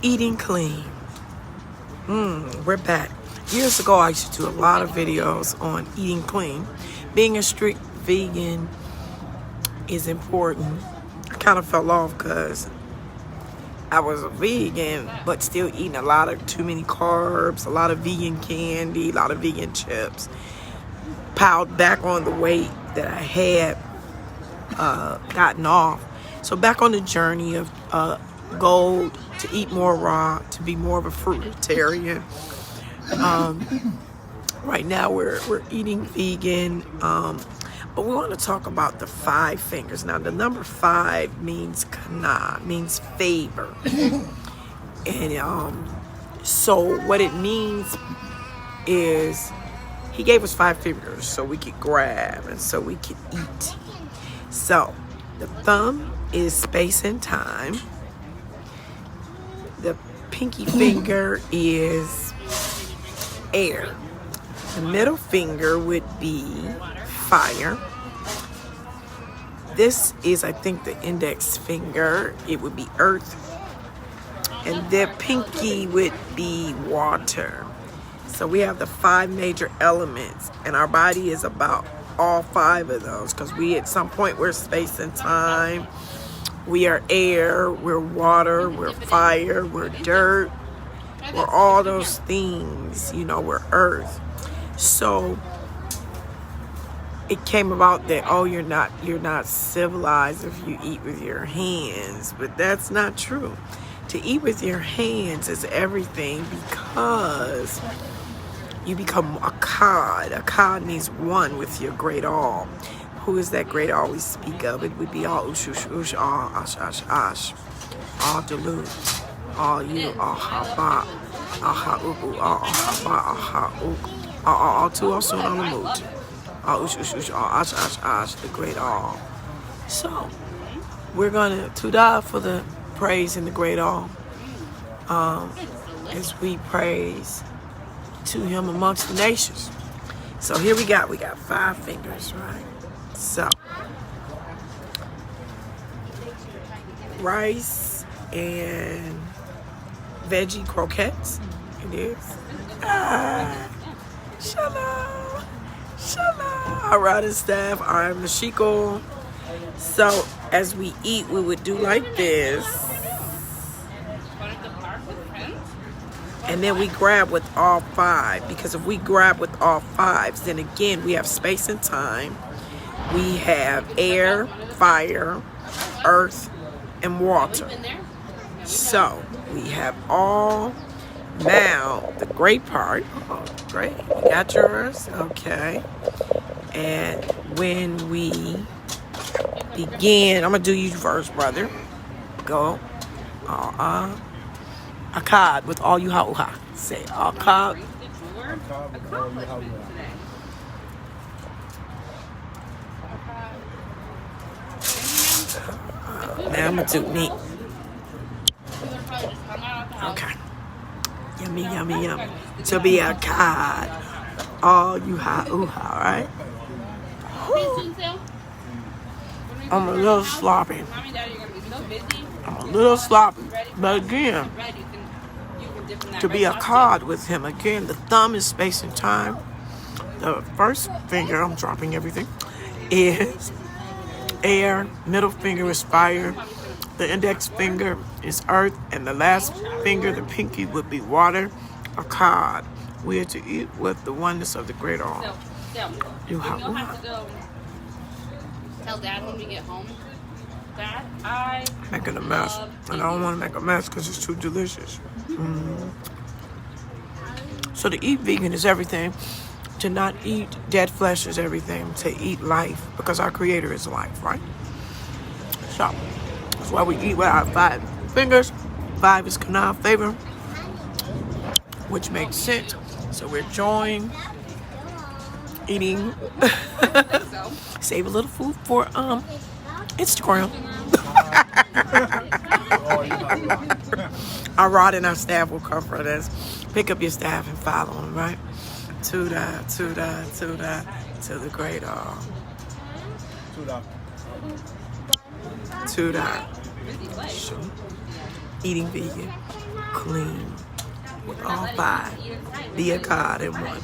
Eating clean. We're back. Years ago, I used to do a lot of videos on eating clean. Being a strict vegan is important. I kind of fell off because I was a vegan, but still eating a lot of too many carbs, a lot of vegan candy, a lot of vegan chips. Piled back on the weight that I had gotten off. So back on the journey of goal to eat more raw, to be more of a fruitarian. Right now we're eating vegan, but we want to talk about the 5 fingers. Now the number 5 means kana, means favor. And so what it means is he gave us 5 fingers so we could grab and so we could eat. So the thumb is space and time. The pinky finger is air. The middle finger would be fire. This is, I think, the index finger. It would be earth. And the pinky would be water. So we have the 5 major elements, and our body is about all 5 of those, because we at some point we're space and time. We are air, we're water, we're fire, we're dirt, we're all those things, we're earth. So it came about that, you're not civilized if you eat with your hands, but that's not true. To eat with your hands is everything, because you become a ACAD. ACAD means one with your great all. Who is that great all we speak of? It would be all ush, ush, ush, all ash, ash, ash, all dilute, all you, all haba, all ha'ubu, all haba, all ha'uk, all tu, all soon, all amut, all ush, ush, ush, all ash, ash, ash, the great all. So, we're going to tuda for the praise in the great all, as we praise to him amongst the nations. So here we got 5 fingers, right? So rice and veggie croquettes. It is. Shalom. Shalom. All right, and staff, I'm Mashiko. So as we eat, we would do like this. And then we grab with all 5, because if we grab with all 5s, then again, we have space and time. We have air, fire, earth, and water. So we have all. Now, the great part. Oh, great. You got yours? Okay. And when we begin, I'm going to do you first, brother. Go. ACAD with all Yuhauuha. Say ACAD. Now I'm gonna do me. Okay. Yummy, yummy, yummy. To be ACAD. All Yuhauuha, alright? I'm a little sloppy. But again, to be ACAD with him, again, the thumb is space and time. The first finger, I'm dropping everything, is air. Middle finger is fire. The index finger is earth. And the last finger, the pinky, would be water. ACAD. We are to eat with the oneness of the great all. You'll have to go tell Dad when we get home. Dad, making a mess. And I don't want to make a mess because it's too delicious. So to eat vegan is everything. To not eat dead flesh is everything. To eat life, because our creator is life, right? So that's why we eat with our 5 fingers. 5 is kana, favor, which makes sense. So we're enjoying eating. Save a little food for Instagram. Our rod and our staff will cover this. Pick up your staff and follow them, right? To the great all. To that. Eating vegan. clean with all five. Be a God in one.